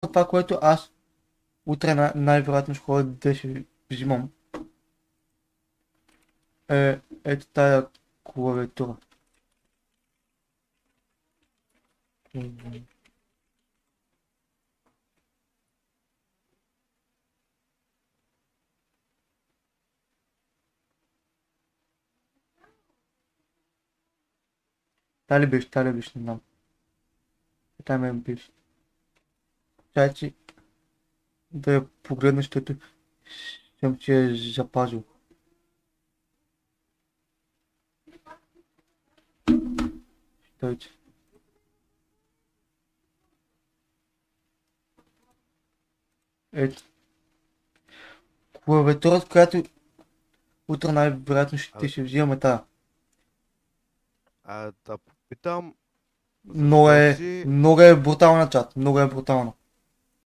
това, което аз утре най-вероятно ще ходя да ще взимам, ето тая клавиатура. Та ли беше, не знам. Та ме беше. Чай, че да я погледна, защото съм че е запазил. Стойте. Ето. Клавиатурата, която утре най-вероятно А, ще взимаме тази. да попитам, за тази... Много е брутална чат, много е брутална.